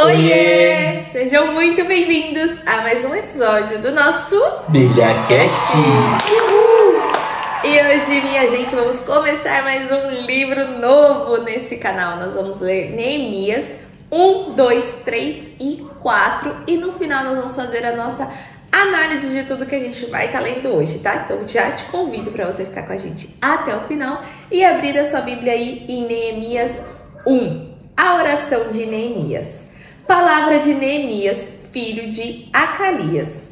Oiê! Sejam muito bem-vindos a mais um episódio do nosso BíbliaCast! E hoje, minha gente, vamos começar mais um livro novo nesse canal. Nós vamos ler Neemias 1, 2, 3 e 4 e no final nós vamos fazer a nossa análise de tudo que a gente vai estar lendo hoje, tá? Então já te convido para você ficar com a gente até o final e abrir a sua Bíblia aí em Neemias 1, a oração de Neemias. Palavra de Neemias, filho de Acalias.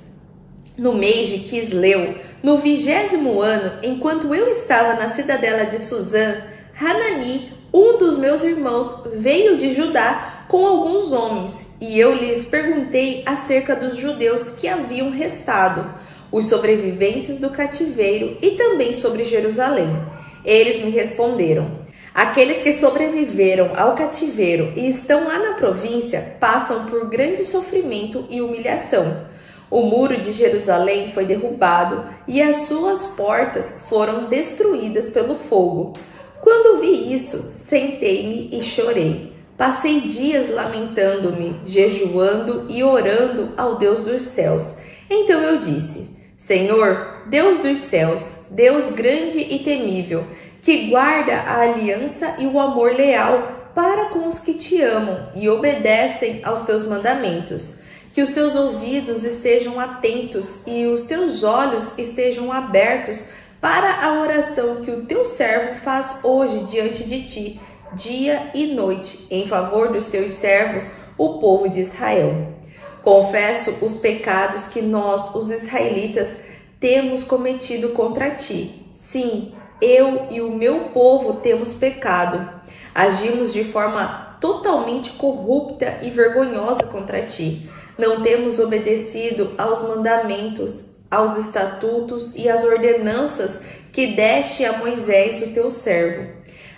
No mês de Quisleu, no 20º ano, enquanto eu estava na cidadela de Suzã, Hanani, um dos meus irmãos, veio de Judá com alguns homens, e eu lhes perguntei acerca dos judeus que haviam restado, os sobreviventes do cativeiro e também sobre Jerusalém. Eles me responderam: aqueles que sobreviveram ao cativeiro e estão lá na província passam por grande sofrimento e humilhação. O muro de Jerusalém foi derrubado e as suas portas foram destruídas pelo fogo. Quando vi isso, sentei-me e chorei. Passei dias lamentando-me, jejuando e orando ao Deus dos céus. Então eu disse: Senhor, Deus dos céus, Deus grande e temível, que guarda a aliança e o amor leal para com os que te amam e obedecem aos teus mandamentos. Que os teus ouvidos estejam atentos e os teus olhos estejam abertos para a oração que o teu servo faz hoje diante de ti, dia e noite, em favor dos teus servos, o povo de Israel. Confesso os pecados que nós, os israelitas, temos cometido contra ti. Sim, eu e o meu povo temos pecado. Agimos de forma totalmente corrupta e vergonhosa contra ti. Não temos obedecido aos mandamentos, aos estatutos e às ordenanças que deste a Moisés, o teu servo.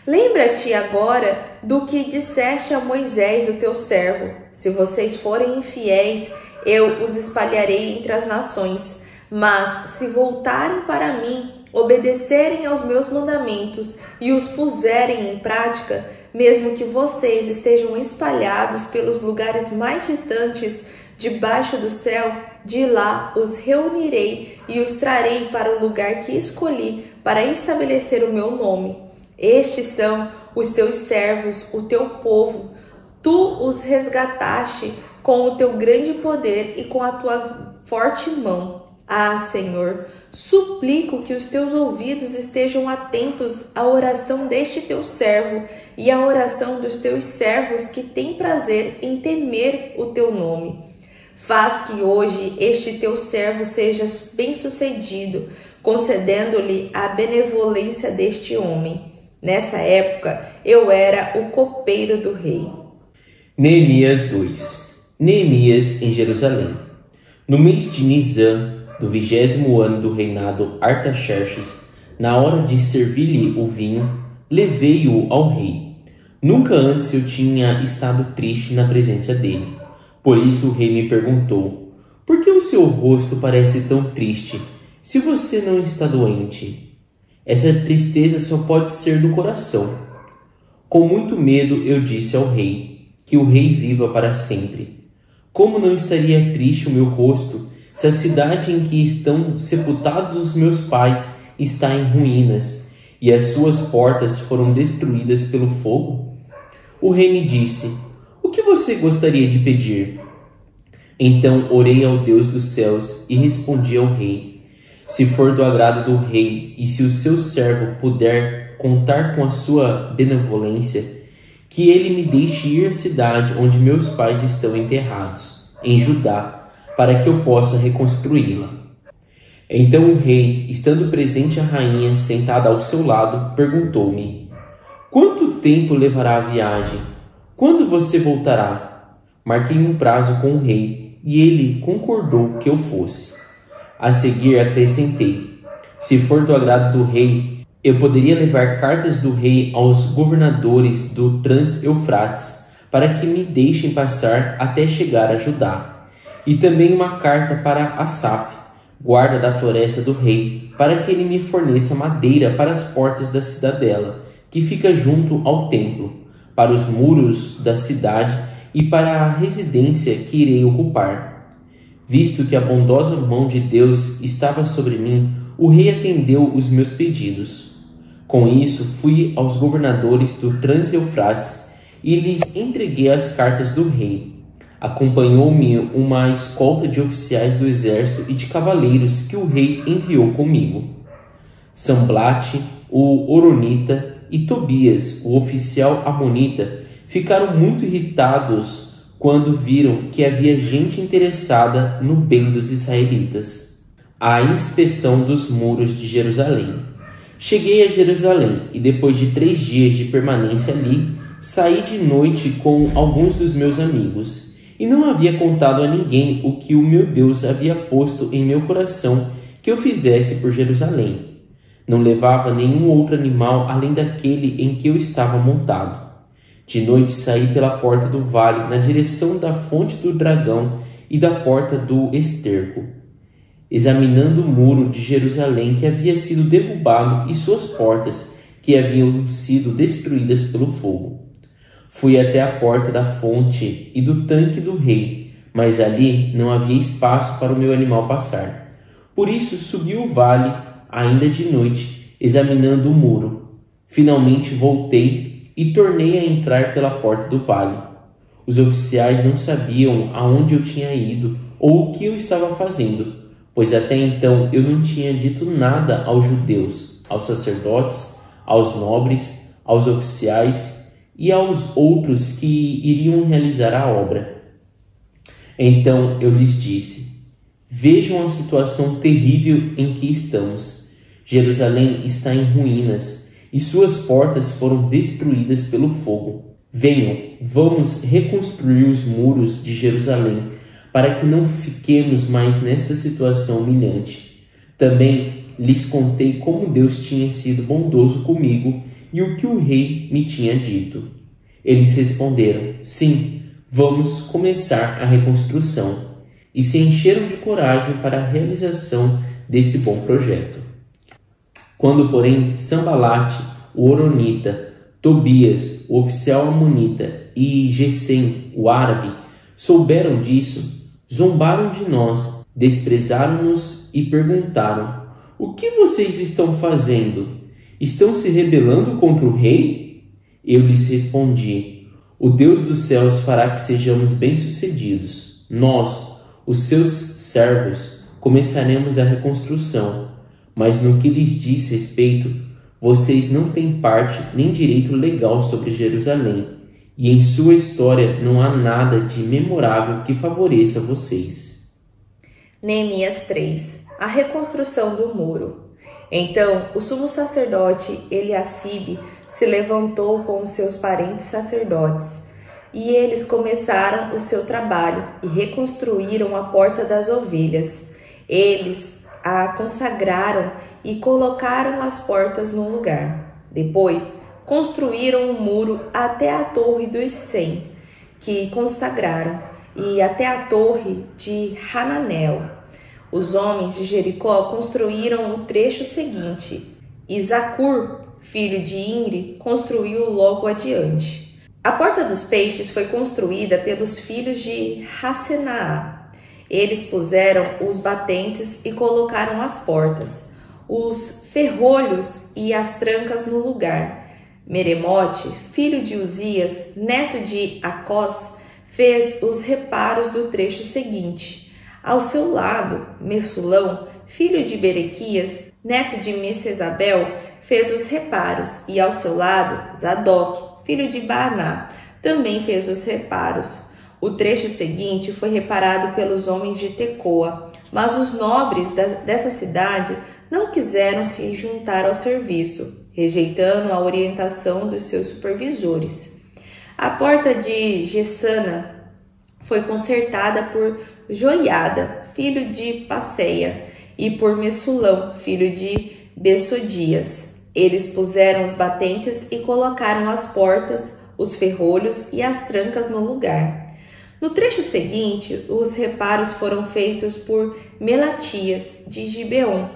Lembra-te agora do que disseste a Moisés, o teu servo. Se vocês forem infiéis, eu os espalharei entre as nações. Mas se voltarem para mim, obedecerem aos meus mandamentos e os puserem em prática, mesmo que vocês estejam espalhados pelos lugares mais distantes debaixo do céu, de lá os reunirei e os trarei para o lugar que escolhi para estabelecer o meu nome. Estes são os teus servos, o teu povo. Tu os resgataste com o teu grande poder e com a tua forte mão. Ah, Senhor, suplico que os teus ouvidos estejam atentos à oração deste teu servo e à oração dos teus servos que têm prazer em temer o teu nome. Faz que hoje este teu servo seja bem-sucedido, concedendo-lhe a benevolência deste homem. Nessa época, eu era o copeiro do rei. Neemias 2. Neemias em Jerusalém. No mês de Nisan, do 20º ano do reinado Artaxerxes, na hora de servir-lhe o vinho, levei-o ao rei. Nunca antes eu tinha estado triste na presença dele. Por isso o rei me perguntou: por que o seu rosto parece tão triste, se você não está doente? Essa tristeza só pode ser do coração. Com muito medo eu disse ao rei: que o rei viva para sempre. Como não estaria triste o meu rosto, se a cidade em que estão sepultados os meus pais está em ruínas, e as suas portas foram destruídas pelo fogo? O rei me disse: o que você gostaria de pedir? Então orei ao Deus dos céus e respondi ao rei: se for do agrado do rei e se o seu servo puder contar com a sua benevolência, que ele me deixe ir à cidade onde meus pais estão enterrados, em Judá, para que eu possa reconstruí-la. Então o rei, estando presente a rainha sentada ao seu lado, perguntou-me: quanto tempo levará a viagem? Quando você voltará? Marquei um prazo com o rei e ele concordou que eu fosse. A seguir acrescentei: se for do agrado do rei, eu poderia levar cartas do rei aos governadores do Trans-Eufrates para que me deixem passar até chegar a Judá. E também uma carta para Asaf, guarda da floresta do rei, para que ele me forneça madeira para as portas da cidadela, que fica junto ao templo, para os muros da cidade e para a residência que irei ocupar. Visto que a bondosa mão de Deus estava sobre mim, o rei atendeu os meus pedidos. Com isso, fui aos governadores do Trans-Eufrates e lhes entreguei as cartas do rei. Acompanhou-me uma escolta de oficiais do exército e de cavaleiros que o rei enviou comigo. Samblate, o Horonita, e Tobias, o oficial amonita, ficaram muito irritados quando viram que havia gente interessada no bem dos israelitas. A inspeção dos muros de Jerusalém. Cheguei a Jerusalém e, depois de 3 dias de permanência ali, saí de noite com alguns dos meus amigos, e não havia contado a ninguém o que o meu Deus havia posto em meu coração que eu fizesse por Jerusalém. Não levava nenhum outro animal além daquele em que eu estava montado. De noite saí pela porta do vale na direção da fonte do dragão e da porta do esterco, examinando o muro de Jerusalém que havia sido derrubado e suas portas que haviam sido destruídas pelo fogo. Fui até a porta da fonte e do tanque do rei, mas ali não havia espaço para o meu animal passar. Por isso subi o vale, ainda de noite, examinando o muro. Finalmente voltei e tornei a entrar pela porta do vale. Os oficiais não sabiam aonde eu tinha ido ou o que eu estava fazendo, pois até então eu não tinha dito nada aos judeus, aos sacerdotes, aos nobres, aos oficiais e aos outros que iriam realizar a obra. Então eu lhes disse: vejam a situação terrível em que estamos. Jerusalém está em ruínas e suas portas foram destruídas pelo fogo. Venham, vamos reconstruir os muros de Jerusalém, para que não fiquemos mais nesta situação humilhante. Também lhes contei como Deus tinha sido bondoso comigo e o que o rei me tinha dito. Eles responderam: sim, vamos começar a reconstrução, e se encheram de coragem para a realização desse bom projeto. Quando, porém, Sambalate, o Horonita, Tobias, o oficial amonita, e Gesem, o árabe, souberam disso, zombaram de nós, desprezaram-nos e perguntaram: o que vocês estão fazendo? Estão se rebelando contra o rei? Eu lhes respondi: o Deus dos céus fará que sejamos bem-sucedidos. Nós, os seus servos, começaremos a reconstrução, mas no que lhes diz respeito, vocês não têm parte nem direito legal sobre Jerusalém, e em sua história não há nada de memorável que favoreça vocês. Neemias 3. A reconstrução do muro. Então o sumo sacerdote Eliacibe se levantou com os seus parentes sacerdotes, e eles começaram o seu trabalho e reconstruíram a porta das ovelhas. Eles a consagraram e colocaram as portas no lugar. Depois construíram um muro até a torre dos 100, que consagraram, e até a torre de Hananel. Os homens de Jericó construíram o trecho seguinte, e Zacur, filho de Imri, construiu logo adiante. A porta dos peixes foi construída pelos filhos de Hassenaá. Eles puseram os batentes e colocaram as portas, os ferrolhos e as trancas no lugar. Meremote, filho de Uzias, neto de Acós, fez os reparos do trecho seguinte. Ao seu lado, Messulão, filho de Berequias, neto de Messesabel, fez os reparos, e ao seu lado, Zadok, filho de Baaná, também fez os reparos. O trecho seguinte foi reparado pelos homens de Tecoa, mas os nobres dessa cidade não quiseram se juntar ao serviço, rejeitando a orientação dos seus supervisores. A porta de Gessana foi consertada por Joiada, filho de Passeia, e por Messulão, filho de Bessodias. Eles puseram os batentes e colocaram as portas, os ferrolhos e as trancas no lugar. No trecho seguinte, os reparos foram feitos por Melatias, de Gibeon,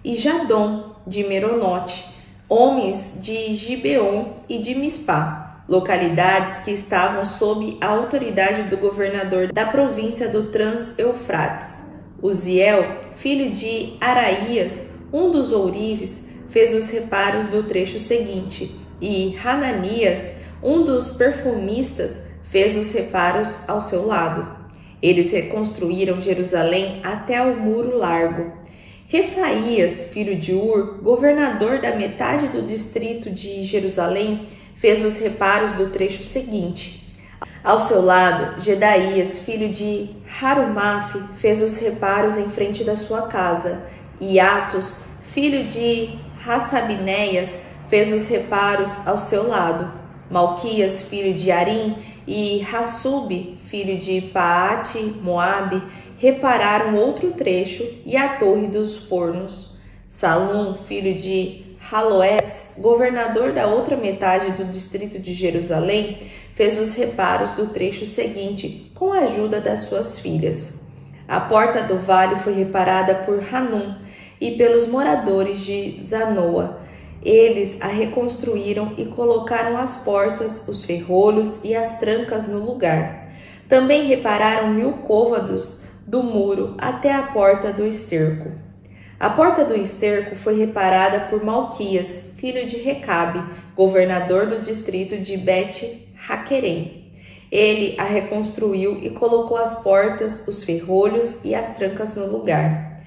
e Jadom, de Meronote, homens de Gibeon e de Mispá. localidades que estavam sob a autoridade do governador da província do Trans-Eufrates. Uziel, filho de Araías, um dos ourives, fez os reparos do trecho seguinte, e Hananias, um dos perfumistas, fez os reparos ao seu lado. Eles reconstruíram Jerusalém até o Muro Largo. Refaías, filho de Ur, governador da metade do distrito de Jerusalém, fez os reparos do trecho seguinte. Ao seu lado, Gedaías, filho de Harumaf, fez os reparos em frente da sua casa, e Atos, filho de Hassabinéias, fez os reparos ao seu lado. Malquias, filho de Arim, e Hassub, filho de Paate, Moabe, repararam outro trecho e a Torre dos Fornos. Salum, filho de Haloés, governador da outra metade do distrito de Jerusalém, fez os reparos do trecho seguinte, com a ajuda das suas filhas. A porta do vale foi reparada por Hanum e pelos moradores de Zanoa. Eles a reconstruíram e colocaram as portas, os ferrolhos e as trancas no lugar. Também repararam 1000 côvados do muro até a porta do esterco. A porta do esterco foi reparada por Malquias, filho de Recabe, governador do distrito de Bet-Haquerem. Ele a reconstruiu e colocou as portas, os ferrolhos e as trancas no lugar.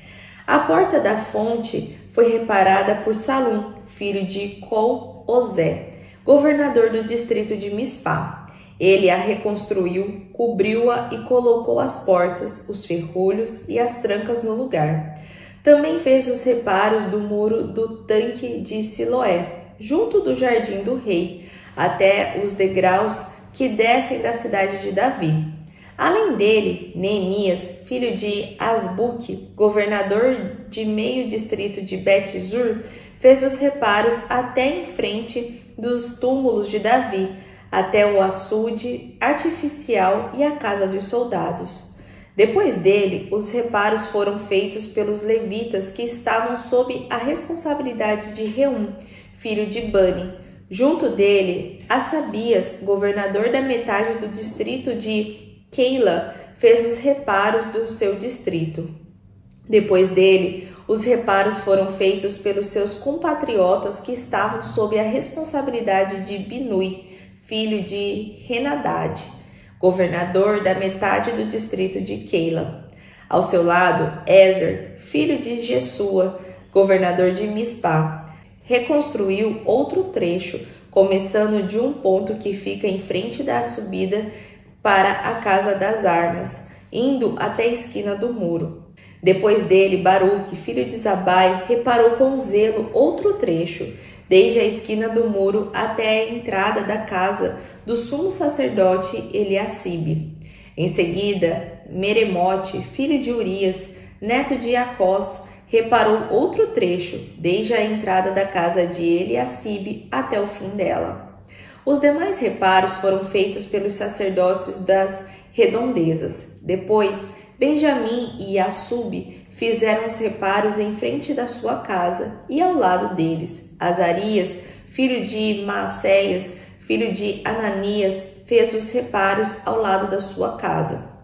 A porta da fonte foi reparada por Salum, filho de Col-Ozé, governador do distrito de Mispá. Ele a reconstruiu, cobriu-a e colocou as portas, os ferrolhos e as trancas no lugar. Também fez os reparos do muro do tanque de Siloé, junto do jardim do rei, até os degraus que descem da cidade de Davi. Além dele, Neemias, filho de Asbuque, governador de meio distrito de Bet-Zur, fez os reparos até em frente dos túmulos de Davi, até o açude artificial e a casa dos soldados. Depois dele, os reparos foram feitos pelos levitas que estavam sob a responsabilidade de Reum, filho de Bani. Junto dele, Assabias, governador da metade do distrito de Keila, fez os reparos do seu distrito. Depois dele, os reparos foram feitos pelos seus compatriotas que estavam sob a responsabilidade de Binui, filho de Henadad, governador da metade do distrito de Keila. Ao seu lado, Ezer, filho de Jesua, governador de Mispá, reconstruiu outro trecho, começando de um ponto que fica em frente da subida para a Casa das Armas, indo até a esquina do muro. Depois dele, Baruque, filho de Zabai, reparou com zelo outro trecho, desde a esquina do muro até a entrada da casa do sumo sacerdote Eliacibe. Em seguida, Meremote, filho de Urias, neto de Jacós, reparou outro trecho, desde a entrada da casa de Eliacibe até o fim dela. Os demais reparos foram feitos pelos sacerdotes das redondezas. Depois, Benjamim e Assub fizeram os reparos em frente da sua casa e ao lado deles. Azarias, filho de Maacéias, filho de Ananias, fez os reparos ao lado da sua casa.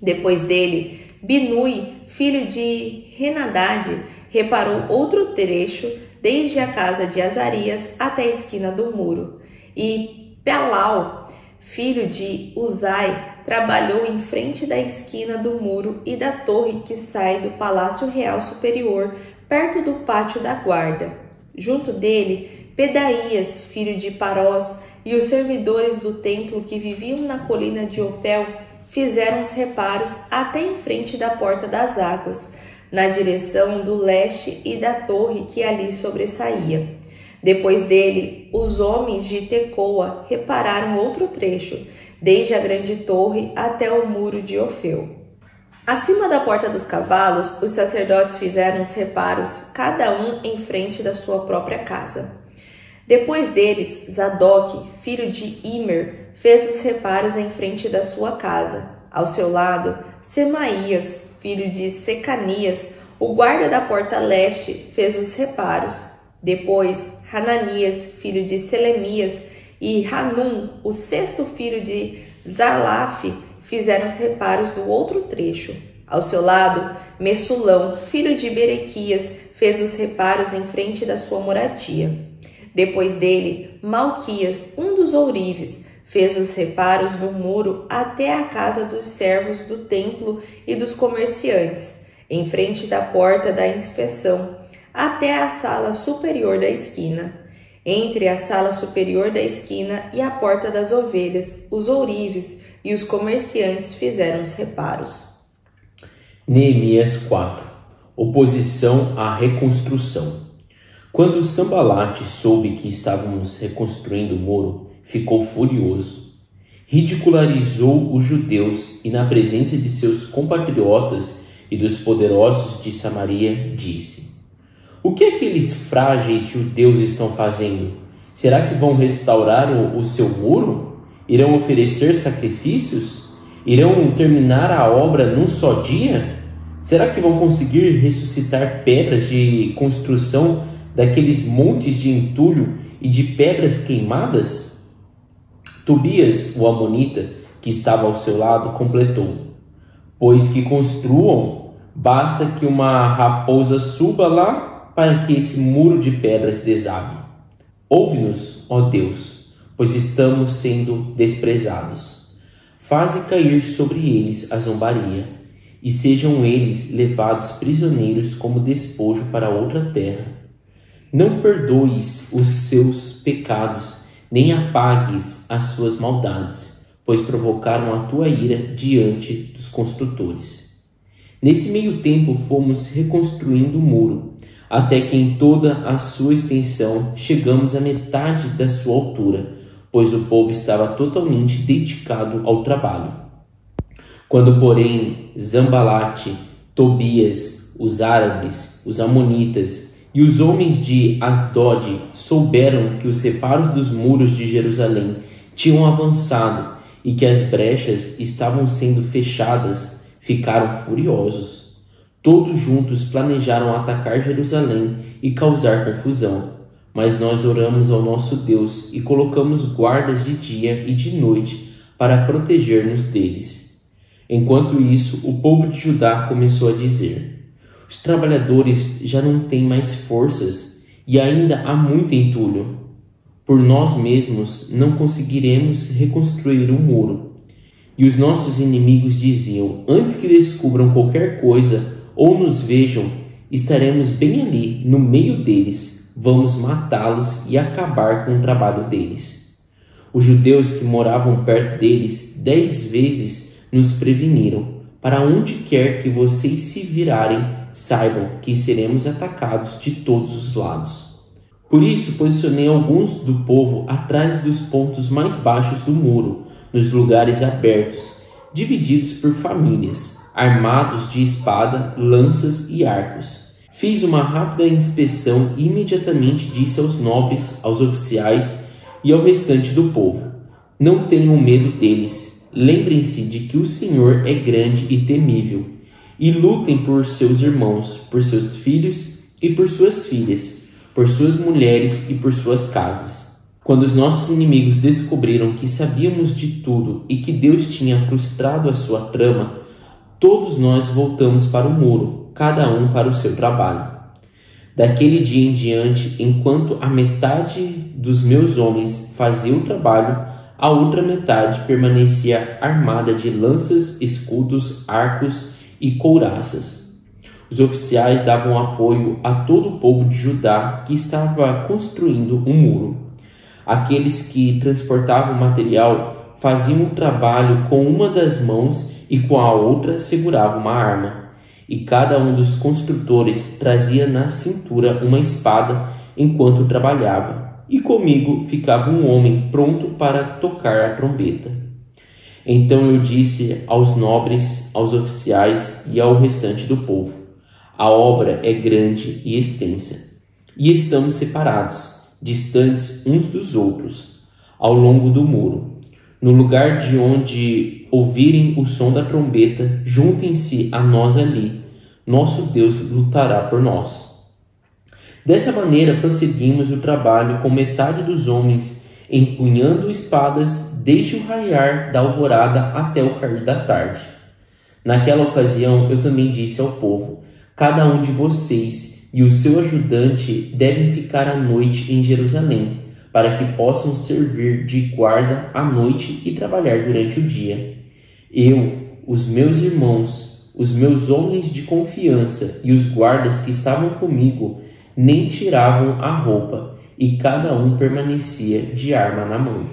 Depois dele, Binui, filho de Henadad, reparou outro trecho desde a casa de Azarias até a esquina do muro. E Pelau, filho de Uzai, trabalhou em frente da esquina do muro e da torre que sai do Palácio Real Superior, perto do pátio da guarda. Junto dele, Pedaías, filho de Parós, e os servidores do templo que viviam na colina de Ofel fizeram os reparos até em frente da Porta das Águas, na direção do leste e da torre que ali sobressaía. Depois dele, os homens de Tecoa repararam outro trecho, desde a grande torre até o muro de Ofel. Acima da Porta dos Cavalos, os sacerdotes fizeram os reparos, cada um em frente da sua própria casa. Depois deles, Zadok, filho de Imer, fez os reparos em frente da sua casa. Ao seu lado, Semaías, filho de Secanias, o guarda da porta leste, fez os reparos. Depois, Hananias, filho de Selemias, e Hanum, o sexto filho de Zalaf, fizeram os reparos do outro trecho. Ao seu lado, Messulão, filho de Berequias, fez os reparos em frente da sua moradia. Depois dele, Malquias, um dos ourives, fez os reparos do muro até a casa dos servos do templo e dos comerciantes, em frente da porta da inspeção, até a sala superior da esquina. Entre a sala superior da esquina e a porta das ovelhas, os ourives e os comerciantes fizeram os reparos. Neemias 4. Oposição à reconstrução. Quando Sanbalate soube que estávamos reconstruindo o muro, ficou furioso. Ridicularizou os judeus e, na presença de seus compatriotas e dos poderosos de Samaria, disse: O que aqueles frágeis judeus estão fazendo? Será que vão restaurar o seu muro? Irão oferecer sacrifícios? Irão terminar a obra num só dia? Será que vão conseguir ressuscitar pedras de construção daqueles montes de entulho e de pedras queimadas? Tobias, o amonita, que estava ao seu lado, completou: Pois que construam, basta que uma raposa suba lá para que esse muro de pedras desabe. Ouve-nos, ó Deus, pois estamos sendo desprezados. Faze cair sobre eles a zombaria, e sejam eles levados prisioneiros como despojo para outra terra. Não perdoes os seus pecados, nem apagues as suas maldades, pois provocaram a tua ira diante dos construtores. Nesse meio tempo fomos reconstruindo o muro, até que em toda a sua extensão chegamos à metade da sua altura, pois o povo estava totalmente dedicado ao trabalho. Quando, porém, Sanbalate, Tobias, os árabes, os amonitas e os homens de Asdod souberam que os reparos dos muros de Jerusalém tinham avançado e que as brechas estavam sendo fechadas, ficaram furiosos. Todos juntos planejaram atacar Jerusalém e causar confusão. Mas nós oramos ao nosso Deus e colocamos guardas de dia e de noite para proteger-nos deles. Enquanto isso, o povo de Judá começou a dizer: Os trabalhadores já não têm mais forças e ainda há muito entulho. Por nós mesmos não conseguiremos reconstruir o muro. E os nossos inimigos diziam: Antes que descubram qualquer coisa ou nos vejam, estaremos bem ali, no meio deles. Vamos matá-los e acabar com o trabalho deles. Os judeus que moravam perto deles 10 vezes nos preveniram: Para onde quer que vocês se virarem, saibam que seremos atacados de todos os lados. Por isso posicionei alguns do povo atrás dos pontos mais baixos do muro, nos lugares abertos, divididos por famílias, armados de espada, lanças e arcos. Fiz uma rápida inspeção e imediatamente disse aos nobres, aos oficiais e ao restante do povo: Não tenham medo deles. Lembrem-se de que o Senhor é grande e temível, e lutem por seus irmãos, por seus filhos e por suas filhas, por suas mulheres e por suas casas. Quando os nossos inimigos descobriram que sabíamos de tudo e que Deus tinha frustrado a sua trama, todos nós voltamos para o muro, cada um para o seu trabalho. Daquele dia em diante, enquanto a metade dos meus homens fazia o trabalho, a outra metade permanecia armada de lanças, escudos, arcos e couraças. Os oficiais davam apoio a todo o povo de Judá que estava construindo um muro. Aqueles que transportavam material faziam o trabalho com uma das mãos e com a outra seguravam uma arma. E cada um dos construtores trazia na cintura uma espada enquanto trabalhava. E comigo ficava um homem pronto para tocar a trombeta. Então eu disse aos nobres, aos oficiais e ao restante do povo: A obra é grande e extensa, e estamos separados, distantes uns dos outros, ao longo do muro. No lugar de onde ouvirem o som da trombeta, juntem-se a nós ali. Nosso Deus lutará por nós. Dessa maneira prosseguimos o trabalho com metade dos homens empunhando espadas desde o raiar da alvorada até o cair da tarde. Naquela ocasião eu também disse ao povo: cada um de vocês e o seu ajudante devem ficar à noite em Jerusalém, para que possam servir de guarda à noite e trabalhar durante o dia. Eu, os meus irmãos, os meus homens de confiança e os guardas que estavam comigo nem tiravam a roupa, e cada um permanecia de arma na mão.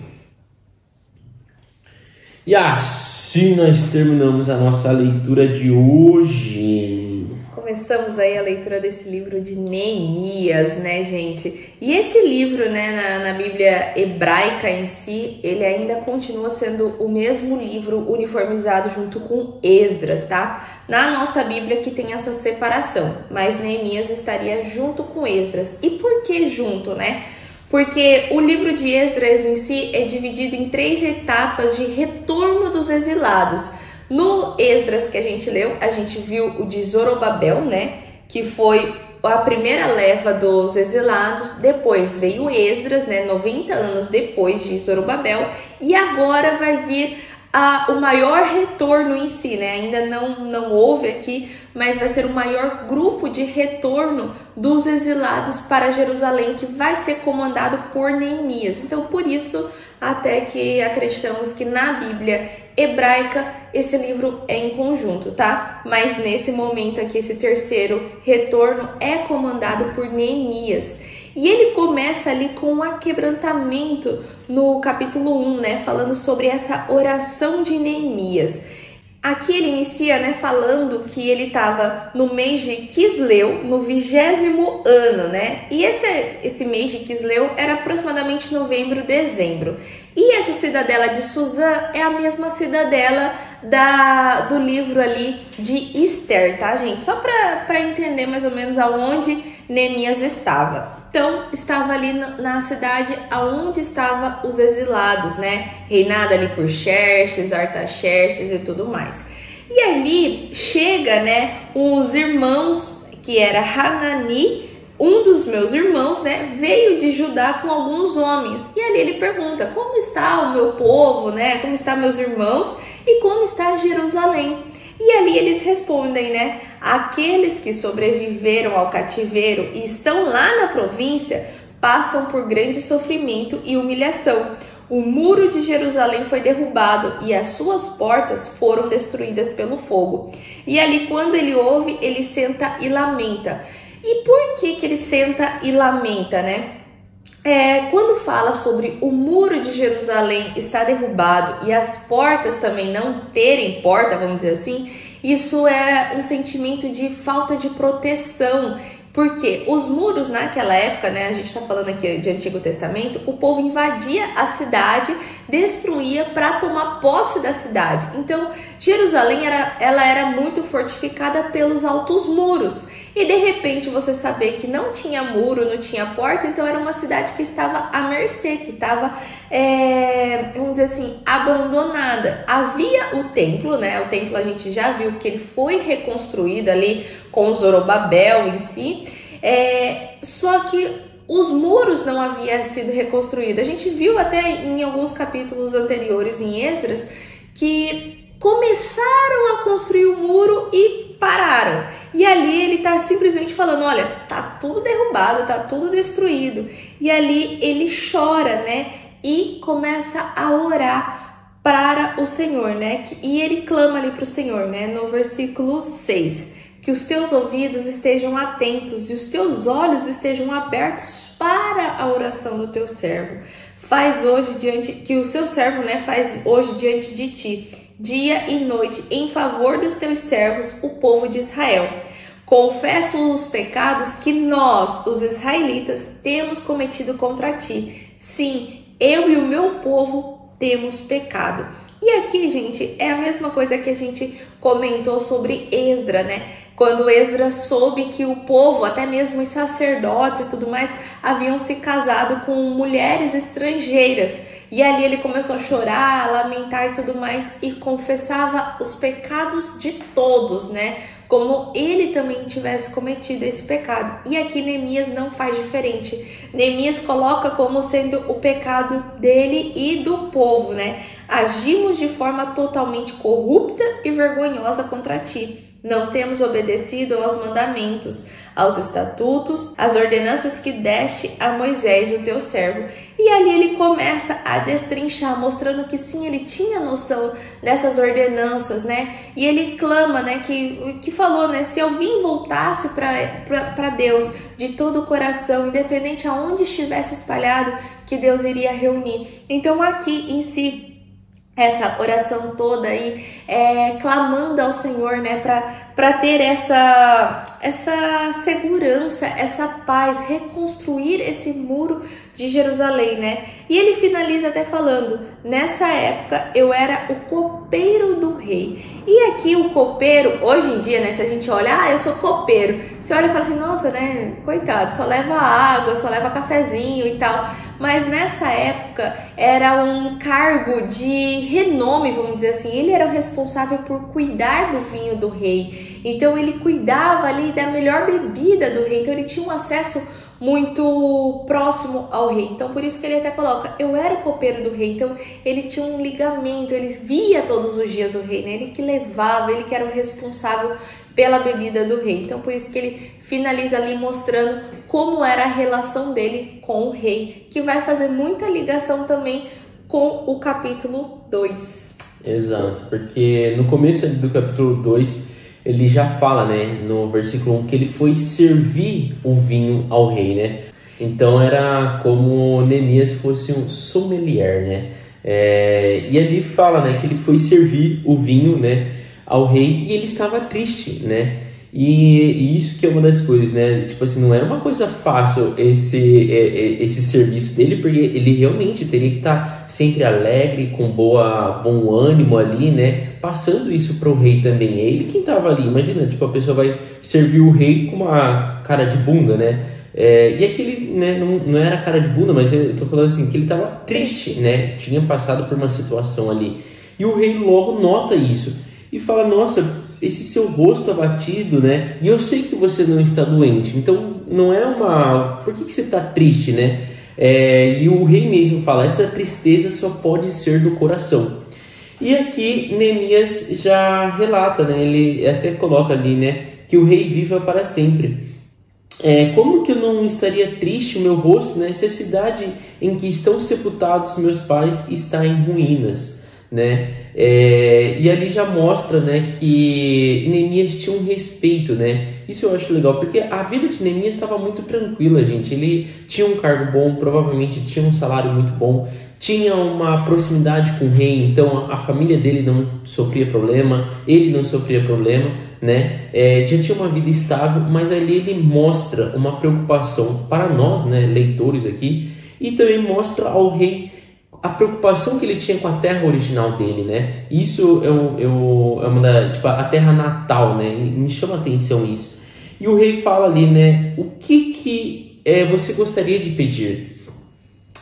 E assim nós terminamos a nossa leitura de hoje. Começamos aí a leitura desse livro de Neemias, né, gente? E esse livro, né, na Bíblia hebraica em si, ele ainda continua sendo o mesmo livro uniformizado junto com Esdras, tá? Na nossa Bíblia que tem essa separação, mas Neemias estaria junto com Esdras. E por que junto, né? Porque o livro de Esdras em si é dividido em 3 etapas de retorno dos exilados. No Esdras que a gente leu, a gente viu o de Zorobabel, né? Que foi a primeira leva dos exilados. Depois veio Esdras, né? 90 anos depois de Zorobabel. E agora vai vir o maior retorno em si, né? Ainda não houve aqui, mas vai ser o maior grupo de retorno dos exilados para Jerusalém, que vai ser comandado por Neemias. Então, por isso, até que acreditamos que na Bíblia hebraica esse livro é em conjunto, tá? Mas nesse momento aqui, esse terceiro retorno é comandado por Neemias. E ele começa ali com um aquebrantamento no capítulo 1, né? Falando sobre essa oração de Neemias. Aqui ele inicia, né, falando que ele estava no mês de Quisleu, no 20º ano, né? E esse mês de Quisleu era aproximadamente novembro, dezembro. E essa cidadela de Suzã é a mesma cidadela do livro ali de Esther, tá, gente? Só para entender mais ou menos aonde Neemias estava. Então, estava ali na cidade aonde estavam os exilados, né? Reinada ali por Xerxes, Artaxerxes e tudo mais. E ali chega, né, os irmãos, que era Hanani, um dos meus irmãos, né, veio de Judá com alguns homens. E ali ele pergunta: como está o meu povo, né? Como estão meus irmãos e como está Jerusalém? E ali eles respondem, né? Aqueles que sobreviveram ao cativeiro e estão lá na província passam por grande sofrimento e humilhação. O muro de Jerusalém foi derrubado e as suas portas foram destruídas pelo fogo. E ali, quando ele ouve, ele senta e lamenta. E por que ele senta e lamenta, né? Quando fala sobre o muro de Jerusalém estar derrubado e as portas também não terem porta, vamos dizer assim, isso é um sentimento de falta de proteção. Porque os muros naquela época, né, a gente está falando aqui de Antigo Testamento, o povo invadia a cidade, destruía para tomar posse da cidade. Então, Jerusalém ela era muito fortificada pelos altos muros. E de repente você saber que não tinha muro, não tinha porta, então era uma cidade que estava à mercê, que estava, vamos dizer assim, abandonada. Havia o templo, né? O templo a gente já viu que ele foi reconstruído ali com Zorobabel em si, só que os muros não haviam sido reconstruídos. A gente viu até em alguns capítulos anteriores em Esdras que começaram a construir o muro e pararam. E ali ele tá simplesmente falando: olha, tá tudo derrubado, tá tudo destruído. E ali ele chora, né? E começa a orar para o Senhor, né? E ele clama ali para o Senhor, né? No versículo 6. Que os teus ouvidos estejam atentos e os teus olhos estejam abertos para a oração do teu servo. Que o seu servo, né, faz hoje diante de ti, dia e noite, em favor dos teus servos, o povo de Israel. Confesso os pecados que nós, os israelitas, temos cometido contra ti. Sim, eu e o meu povo temos pecado. E aqui, gente, é a mesma coisa que a gente comentou sobre Esdras, né? Quando Esdras soube que o povo, até mesmo os sacerdotes e tudo mais, haviam se casado com mulheres estrangeiras. E ali ele começou a chorar, a lamentar e tudo mais, e confessava os pecados de todos, né? como ele também tivesse cometido esse pecado. E aqui Neemias não faz diferente. Neemias coloca como sendo o pecado dele e do povo, né? Agimos de forma totalmente corrupta e vergonhosa contra ti. Não temos obedecido aos mandamentos, aos estatutos, às ordenanças que deste a Moisés, o teu servo. E ali ele começa a destrinchar, mostrando que sim, ele tinha noção dessas ordenanças, né? E ele clama, né, que falou, né, se alguém voltasse para Deus de todo o coração, independente aonde estivesse espalhado, que Deus iria reunir. Então aqui em si, essa oração toda aí, clamando ao Senhor, né, para ter essa segurança, essa paz, reconstruir esse muro de Jerusalém, né? E ele finaliza até falando, nessa época eu era o copeiro do rei. E aqui o copeiro, hoje em dia, né, se a gente olha, eu sou copeiro, você olha e fala assim, nossa, né, coitado, só leva água, só leva cafezinho e tal. Mas nessa época era um cargo de renome, vamos dizer assim. Ele era o responsável por cuidar do vinho do rei. Então ele cuidava ali da melhor bebida do rei. Então ele tinha um acesso muito próximo ao rei. Então por isso que ele até coloca, eu era o copeiro do rei. Então ele tinha um ligamento, ele via todos os dias o rei, né? Ele que levava, ele que era o responsável pela bebida do rei. Então por isso que ele finaliza ali mostrando como era a relação dele com o rei, que vai fazer muita ligação também com o capítulo 2. Exato, porque no começo do capítulo 2 ele já fala, né, no versículo 1, que ele foi servir o vinho ao rei, né? Então era como Neemias fosse um sommelier, né? E ali fala, né, que ele foi servir o vinho, né, ao rei, e ele estava triste, né? E isso que é uma das coisas, né? Tipo assim, não era uma coisa fácil esse serviço dele, porque ele realmente teria que estar sempre alegre, com bom ânimo ali, né? Passando isso para o rei também. É ele quem estava ali. Imagina, tipo, a pessoa vai servir o rei com uma cara de bunda, né? E aquele, né, não era cara de bunda, mas eu tô falando assim, que ele estava triste, né? Tinha passado por uma situação ali. E o rei logo nota isso e fala, nossa, esse seu rosto abatido, né? E eu sei que você não está doente, então não é uma... Por que você está triste, né? E o rei mesmo fala, essa tristeza só pode ser do coração. E aqui Neemias já relata, né? Ele até coloca ali, né, que o rei viva para sempre. Como que eu não estaria triste o meu rosto, né? Se a cidade em que estão sepultados meus pais está em ruínas, né? E ali já mostra, né, que Neemias tinha um respeito, né? Isso eu acho legal, porque a vida de Neemias estava muito tranquila, gente. Ele tinha um cargo bom, provavelmente tinha um salário muito bom, tinha uma proximidade com o rei, então a família dele não sofria problema, ele não sofria problema, né? Já tinha uma vida estável, mas ali ele mostra uma preocupação para nós, né, leitores aqui, e também mostra ao rei a preocupação que ele tinha com a terra original dele, né? Isso é uma tipo, a terra natal, né? Me chama a atenção isso. E o rei fala ali, né? O que você gostaria de pedir?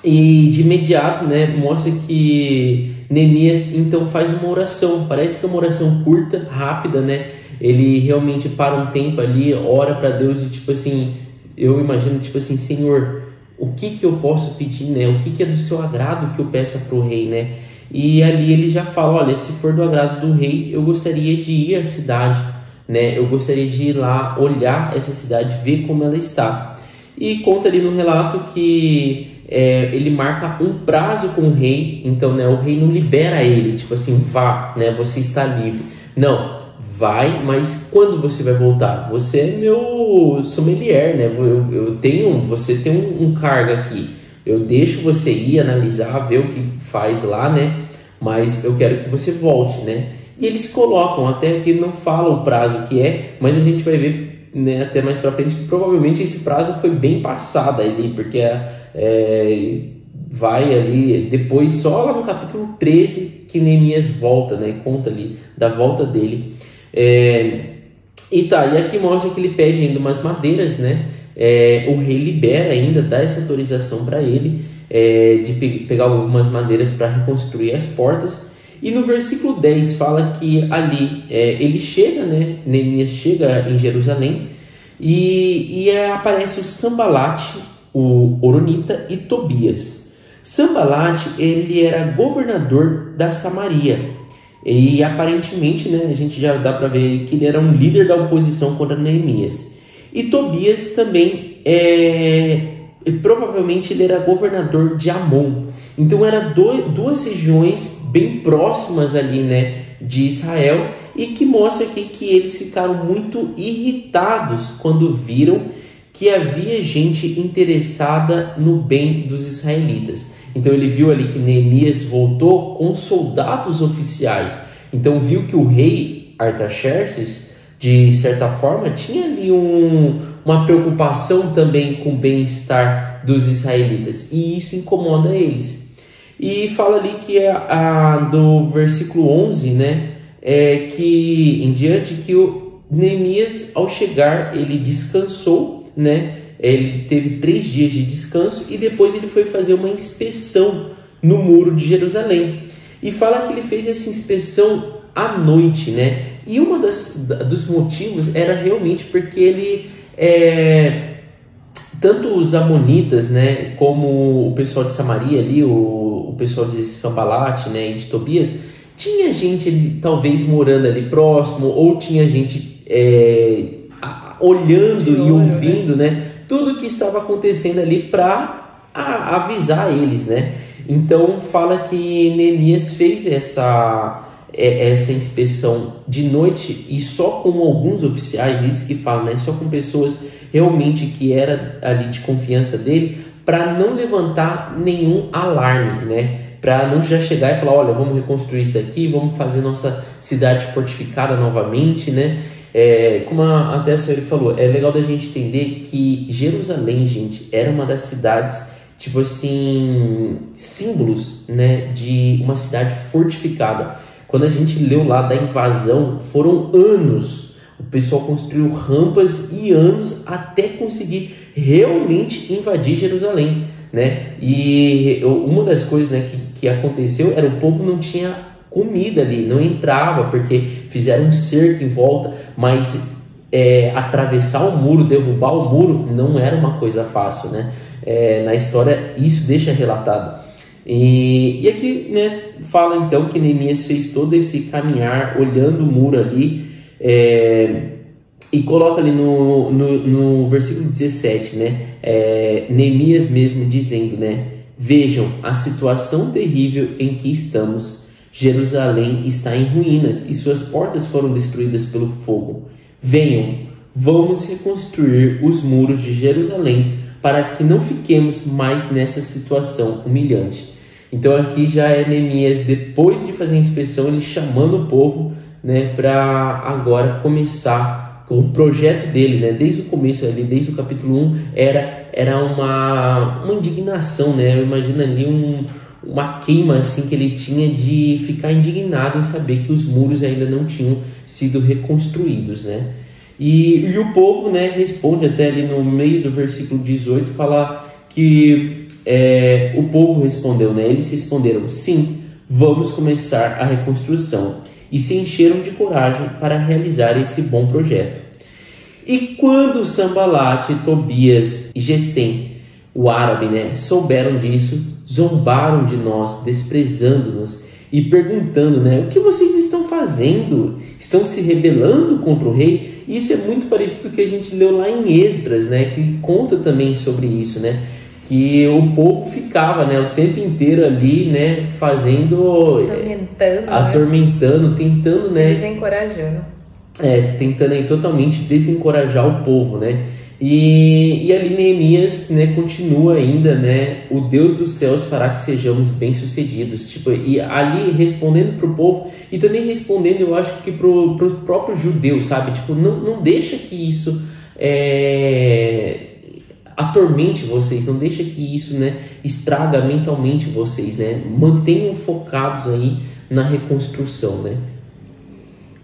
E de imediato, né? Mostra que Neemias então faz uma oração. Parece que é uma oração curta, rápida, né? Ele realmente para um tempo ali, ora para Deus e tipo assim, eu imagino tipo assim, Senhor, o que eu posso pedir, né? O que é do seu agrado que eu peça para o rei, né? E ali ele já fala, olha, se for do agrado do rei, eu gostaria de ir à cidade, né? Eu gostaria de ir lá, olhar essa cidade, ver como ela está. E conta ali no relato que ele marca um prazo com o rei, então, né, o rei não libera ele, tipo assim, vá, né? Você está livre. Não, vai, mas quando você vai voltar? Você é meu sommelier, né? Você tem um cargo aqui. Eu deixo você ir analisar, ver o que faz lá, né? Mas eu quero que você volte, né? E eles colocam, até que não fala o prazo que é, mas a gente vai ver, né, até mais pra frente que provavelmente esse prazo foi bem passado ali, porque vai ali depois, só lá no capítulo 13 que Neemias volta, né? Conta ali da volta dele. E aqui mostra que ele pede ainda umas madeiras, né? O rei libera ainda, dá essa autorização para ele de pegar algumas madeiras para reconstruir as portas. E no versículo 10 fala que ali ele chega, né? Neemias chega em Jerusalém e aparece o Sambalate, o Horonita e Tobias. Sambalate, ele era governador da Samaria e aparentemente, né, a gente já dá para ver que ele era um líder da oposição contra Neemias. E Tobias também provavelmente ele era governador de Amon. Então eram duas regiões bem próximas ali, né, de Israel, e que mostra aqui que eles ficaram muito irritados quando viram que havia gente interessada no bem dos israelitas. Então ele viu ali que Neemias voltou com soldados oficiais. Então viu que o rei Artaxerxes, de certa forma, tinha ali uma preocupação também com o bem-estar dos israelitas. E isso incomoda eles. E fala ali que do versículo 11, né, que em diante, que o Neemias, ao chegar, ele descansou, né? Ele teve 3 dias de descanso e depois ele foi fazer uma inspeção no muro de Jerusalém. E fala que ele fez essa inspeção à noite, né? E um dos motivos era realmente porque ele, tanto os amonitas, né, como o pessoal de Samaria ali, o pessoal de Sambalate, né, e de Tobias, tinha gente ali, talvez morando ali próximo, ou tinha gente olhando e ouvindo, né, tudo que estava acontecendo ali para avisar eles, né? Então fala que Neemias fez essa inspeção de noite e só com alguns oficiais, isso que fala, né? Só com pessoas realmente que era ali de confiança dele, para não levantar nenhum alarme, né? Para não já chegar e falar, olha, vamos reconstruir isso daqui, vamos fazer nossa cidade fortificada novamente, né? Como até a senhora falou, é legal da gente entender que Jerusalém, gente, era uma das cidades, tipo assim, símbolos, né, de uma cidade fortificada. Quando a gente leu lá da invasão, foram anos, o pessoal construiu rampas e anos até conseguir realmente invadir Jerusalém, né? E uma das coisas, né, que aconteceu era o povo não tinha comida ali, não entrava porque fizeram um cerco em volta, mas atravessar o muro, derrubar o muro não era uma coisa fácil, né? Na história isso deixa relatado. E aqui, né, fala então que Neemias fez todo esse caminhar olhando o muro ali, e coloca ali no versículo 17, né, Neemias mesmo dizendo, né, vejam a situação terrível em que estamos. Jerusalém está em ruínas e suas portas foram destruídas pelo fogo. Venham, vamos reconstruir os muros de Jerusalém para que não fiquemos mais nessa situação humilhante. Então aqui já é Neemias, depois de fazer a inspeção, ele chamando o povo, né, para agora começar com o projeto dele, né? Desde o começo ali, desde o capítulo 1, era uma indignação, né? Eu imagino ali uma queima assim que ele tinha de ficar indignado em saber que os muros ainda não tinham sido reconstruídos, né? E o povo, né, responde até ali no meio do versículo 18, fala que o povo respondeu, né? Eles responderam, sim, vamos começar a reconstrução, e se encheram de coragem para realizar esse bom projeto. E quando Sambalate, Tobias e Gesem, o árabe, né, souberam disso, zombaram de nós, desprezando-nos e perguntando, né, o que vocês estão fazendo? Estão se rebelando contra o rei? E isso é muito parecido com o que a gente leu lá em Esdras, né, que conta também sobre isso, né, que o povo ficava, né, o tempo inteiro ali, né, fazendo, atormentando, tentando, né, desencorajando, tentando aí totalmente desencorajar o povo, né. E ali Neemias, né, continua ainda, né, o Deus dos céus fará que sejamos bem-sucedidos, tipo, e ali respondendo para o povo e também respondendo, eu acho que para os próprios judeus, sabe, tipo, não deixa que isso atormente vocês, não deixa que isso, né, estraga mentalmente vocês, né, mantenham focados aí na reconstrução, né.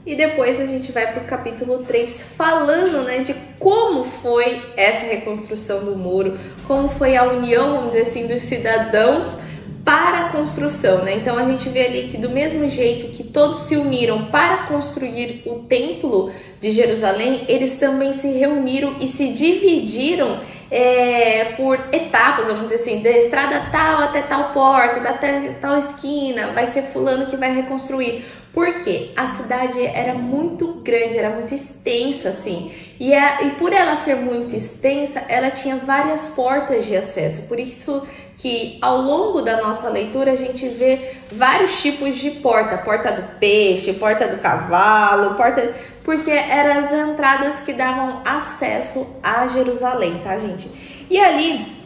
E depois a gente vai para o capítulo 3 falando, né, de como foi essa reconstrução do muro, como foi a união, vamos dizer assim, dos cidadãos para a construção, né? Então a gente vê ali que do mesmo jeito que todos se uniram para construir o templo de Jerusalém, eles também se reuniram e se dividiram por etapas, vamos dizer assim, da estrada tal até tal porta, até tal esquina, vai ser fulano que vai reconstruir. Porque a cidade era muito grande, era muito extensa, assim, e por ela ser muito extensa, ela tinha várias portas de acesso. Por isso que ao longo da nossa leitura a gente vê vários tipos de porta: porta do peixe, porta do cavalo, porque eram as entradas que davam acesso a Jerusalém, tá, gente? E ali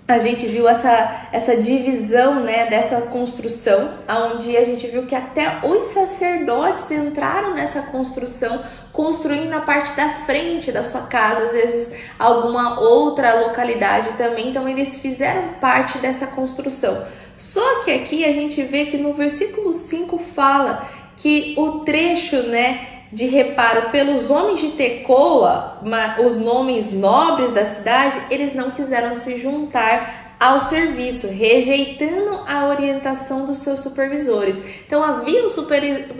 a gente viu essa divisão, né, dessa construção, onde a gente viu que até os sacerdotes entraram nessa construção, construindo a parte da frente da sua casa, às vezes alguma outra localidade também, então eles fizeram parte dessa construção. Só que aqui a gente vê que no versículo 5 fala que o trecho, né, de reparo pelos homens de Tecoa, os nomes nobres da cidade, eles não quiseram se juntar ao serviço, rejeitando a orientação dos seus supervisores. Então havia os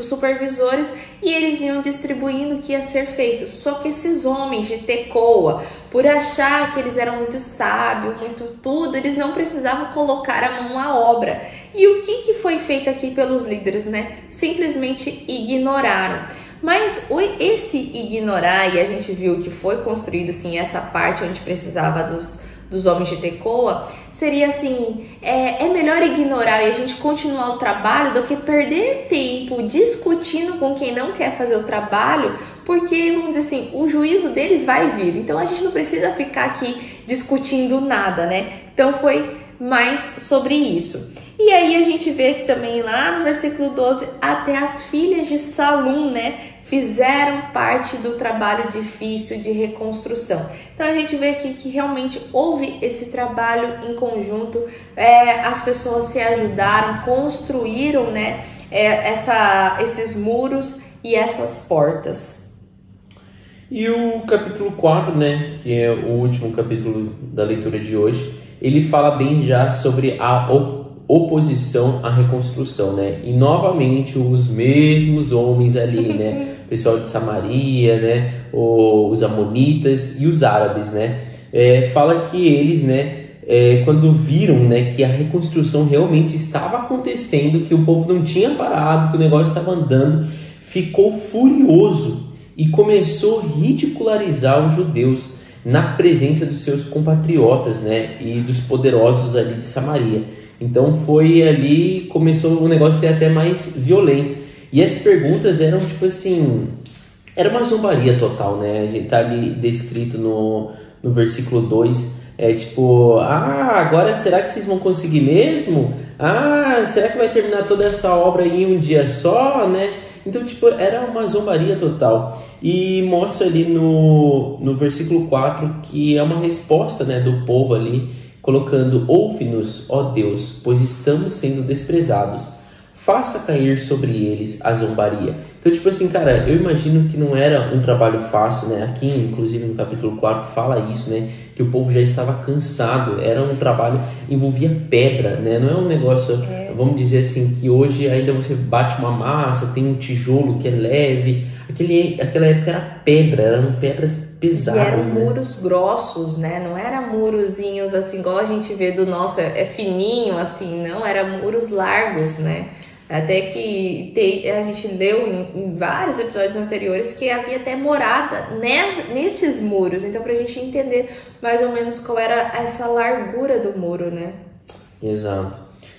supervisores e eles iam distribuindo o que ia ser feito. Só que esses homens de Tecoa, por achar que eles eram muito sábios, muito tudo, eles não precisavam colocar a mão à obra. E o que foi feito aqui pelos líderes, né? Simplesmente ignoraram. Mas esse ignorar, e a gente viu que foi construído sim essa parte onde precisava dos homens de Tecoa, seria assim, é melhor ignorar e a gente continuar o trabalho do que perder tempo discutindo com quem não quer fazer o trabalho, porque, vamos dizer assim, o juízo deles vai vir. Então a gente não precisa ficar aqui discutindo nada, né? Então foi mais sobre isso. E aí a gente vê que também lá no versículo 12, até as filhas de Salum, né, fizeram parte do trabalho difícil de reconstrução. Então a gente vê aqui que realmente houve esse trabalho em conjunto, as pessoas se ajudaram, construíram, né, esses muros e essas portas. E o capítulo 4, né, que é o último capítulo da leitura de hoje, ele fala bem já sobre a oposição à reconstrução, né? E novamente os mesmos homens ali, né? O pessoal de Samaria, né? Os amonitas e os árabes, né? Fala que eles, né? Quando viram, né, que a reconstrução realmente estava acontecendo, que o povo não tinha parado, que o negócio estava andando, ficou furioso e começou a ridicularizar os judeus na presença dos seus compatriotas, né? E dos poderosos ali de Samaria. Então foi ali, começou o negócio a ser até mais violento. E as perguntas eram tipo assim, era uma zombaria total, né? A gente tá ali descrito no versículo 2, tipo, agora será que vocês vão conseguir mesmo? Será que vai terminar toda essa obra aí em um dia só, né? Então, tipo, era uma zombaria total. E mostra ali no versículo 4 que é uma resposta, né, do povo ali, colocando: ouve-nos, ó Deus, pois estamos sendo desprezados. Faça cair sobre eles a zombaria. Então, tipo assim, cara, eu imagino que não era um trabalho fácil, né? Aqui, inclusive, no capítulo 4, fala isso, né? Que o povo já estava cansado. Era um trabalho, envolvia pedra, né? Não é um negócio, vamos dizer assim, que hoje ainda você bate uma massa, tem um tijolo que é leve. Aquela época era pedra, eram pedras pesadas, e eram né? muros grossos, né? Não eram murozinhos assim, igual a gente vê do nosso, é fininho assim, não. Eram muros largos, né? Até que a gente leu em vários episódios anteriores que havia até morada nesses muros. Então, pra gente entender mais ou menos qual era essa largura do muro, né? Exato.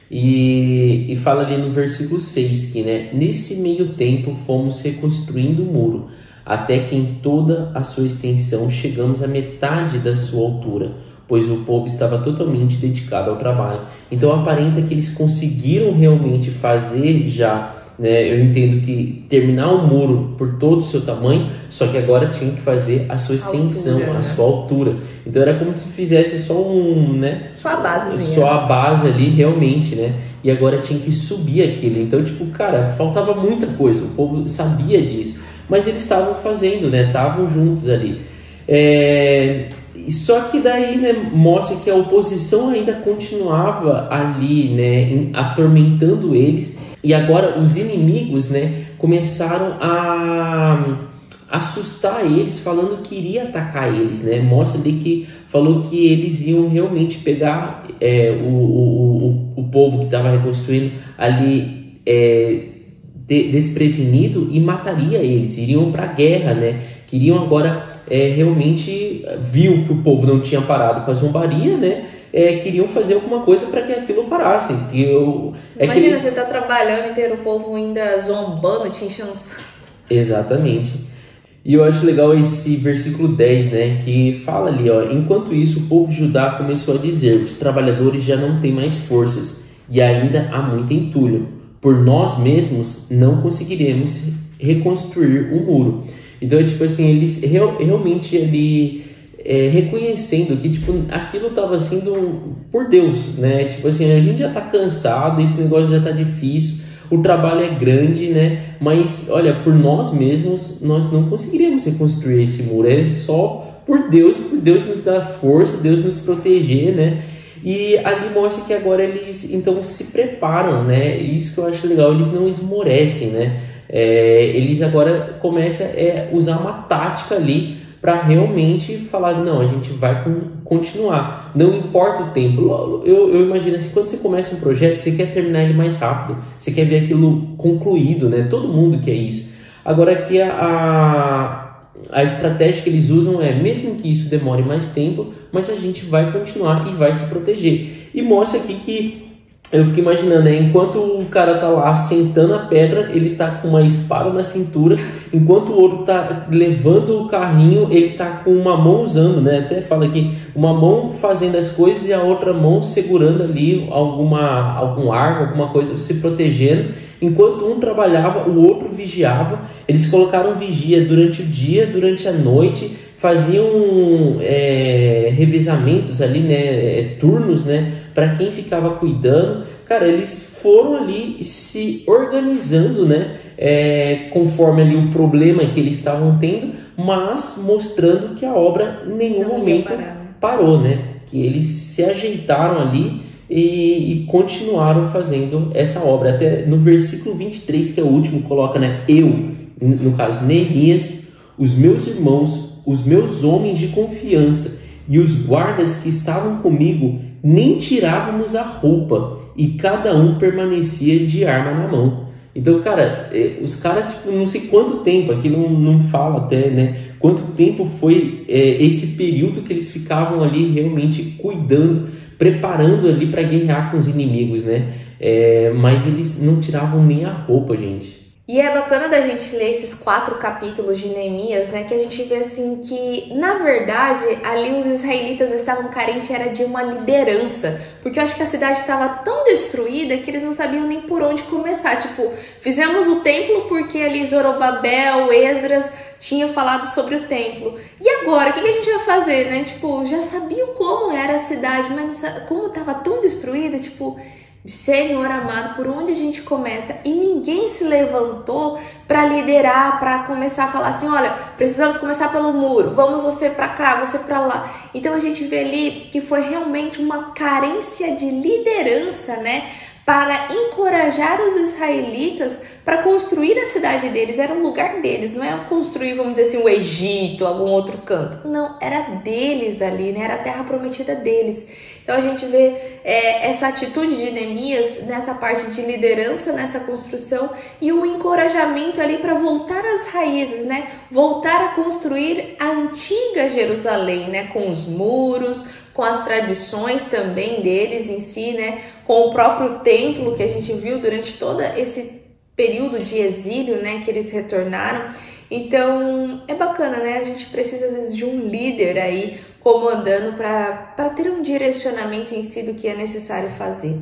E fala ali no versículo 6 que, né, nesse meio tempo fomos reconstruindo o muro, até que em toda a sua extensão chegamos à metade da sua altura, pois o povo estava totalmente dedicado ao trabalho. Então aparenta que eles conseguiram realmente fazer já, né, eu entendo que terminar o muro por todo o seu tamanho, só que agora tinha que fazer a sua extensão, altura, a né? sua altura. Então era como se fizesse só Só a basezinha. Só a base ali, realmente, né? E agora tinha que subir aquilo. Então, tipo, cara, faltava muita coisa. O povo sabia disso. Mas eles estavam fazendo, né? Estavam juntos ali. Só que daí, né, mostra que a oposição ainda continuava ali, né, atormentando eles. E agora os inimigos, né, começaram a assustar eles, falando que iria atacar eles, né? Mostra ali que falou que eles iam realmente pegar o povo que estava reconstruindo ali desprevenido e mataria eles, iriam para a guerra, né? Queriam agora realmente, viu que o povo não tinha parado com a zombaria, né? Queriam fazer alguma coisa para que aquilo parasse. Imagina, você tá trabalhando e ter o povo ainda zombando, te enchendo o saco. Exatamente. E eu acho legal esse versículo 10, né, que fala ali, ó, enquanto isso o povo de Judá começou a dizer, os trabalhadores já não têm mais forças e ainda há muito entulho. Por nós mesmos não conseguiremos reconstruir o muro. Então é tipo assim, eles realmente ali reconhecendo que tipo, aquilo estava sendo por Deus, né? Tipo assim, a gente já está cansado, esse negócio já está difícil, o trabalho é grande, né? Mas olha, por nós mesmos nós não conseguiríamos reconstruir esse muro, é só por Deus nos dar força, Deus nos proteger, né? E ali mostra que agora eles então se preparam, né? Isso que eu acho legal, eles não esmorecem, né? Eles agora começam a usar uma tática ali para realmente falar, não, a gente vai continuar, não importa o tempo. Eu imagino assim, quando você começa um projeto, você quer terminar ele mais rápido, você quer ver aquilo concluído, né? Todo mundo quer isso. Agora aqui a estratégia que eles usam mesmo que isso demore mais tempo, mas a gente vai continuar e vai se proteger. E mostra aqui que eu fico imaginando, né? Enquanto o cara tá lá sentando a pedra, ele tá com uma espada na cintura, enquanto o outro tá levando o carrinho, ele tá com uma mão usando, né? Até fala aqui, uma mão fazendo as coisas e a outra mão segurando ali algum arco, alguma coisa, se protegendo. Enquanto um trabalhava, o outro vigiava. Eles colocaram vigia durante o dia, durante a noite, faziam revezamentos ali, né? Turnos, né? Para quem ficava cuidando. Cara, eles foram ali se organizando, né? Conforme ali o problema que eles estavam tendo, mas mostrando que a obra em nenhum momento parou, né? Que eles se ajeitaram ali e continuaram fazendo essa obra. Até no versículo 23, que é o último, coloca, né? Eu, no caso Neemias, os meus irmãos, os meus homens de confiança e os guardas que estavam comigo, nem tirávamos a roupa e cada um permanecia de arma na mão. Então, cara, os caras, tipo, não sei quanto tempo, aqui não fala até, né? Quanto tempo foi esse período que eles ficavam ali realmente cuidando, preparando ali para guerrear com os inimigos, né? Mas eles não tiravam nem a roupa, gente. E é bacana da gente ler esses 4 capítulos de Neemias, né? Que a gente vê assim que, na verdade, ali os israelitas estavam carentes era de uma liderança. Porque eu acho que a cidade estava tão destruída que eles não sabiam nem por onde começar. Tipo, fizemos o templo porque ali Zorobabel, Esdras tinham falado sobre o templo. E agora, o que a gente vai fazer, né? Tipo, já sabiam como era a cidade, mas como estava tão destruída, tipo... Senhor amado, por onde a gente começa? E ninguém se levantou para liderar, para começar a falar assim, olha, precisamos começar pelo muro, vamos você para cá, você para lá. Então a gente vê ali que foi realmente uma carência de liderança, né? Para encorajar os israelitas para construir a cidade deles. Era um lugar deles, não é construir, vamos dizer assim, o Egito, algum outro canto. Não, era deles ali, né? Era a terra prometida deles. Então a gente vê essa atitude de Neemias nessa parte de liderança, nessa construção e o encorajamento ali para voltar às raízes, né? Voltar a construir a antiga Jerusalém, né? Com os muros, com as tradições também deles em si, né? Com o próprio templo que a gente viu durante todo esse período de exílio, né? Que eles retornaram. Então é bacana, né? A gente precisa às vezes de um líder aí comandando para ter um direcionamento em si do que é necessário fazer.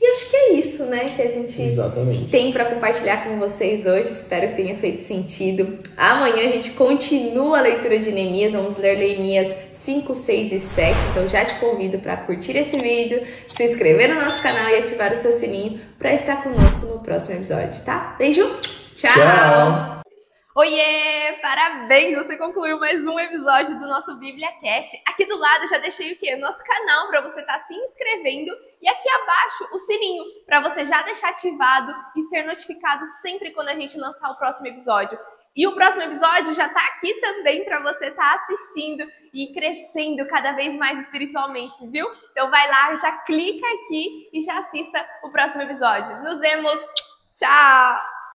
E acho que é isso, né, que a gente tem para compartilhar com vocês hoje. Espero que tenha feito sentido. Amanhã a gente continua a leitura de Neemias. Vamos ler Neemias 5, 6 e 7. Então já te convido para curtir esse vídeo, se inscrever no nosso canal e ativar o seu sininho para estar conosco no próximo episódio, tá? Beijo, tchau! Oiê! Parabéns! Você concluiu mais um episódio do nosso BíbliaCast. Aqui do lado eu já deixei o quê? O nosso canal para você estar se inscrevendo e aqui abaixo o sininho para você já deixar ativado e ser notificado sempre quando a gente lançar o próximo episódio. E o próximo episódio já está aqui também para você estar assistindo e crescendo cada vez mais espiritualmente, viu? Então vai lá, já clica aqui e já assista o próximo episódio. Nos vemos! Tchau!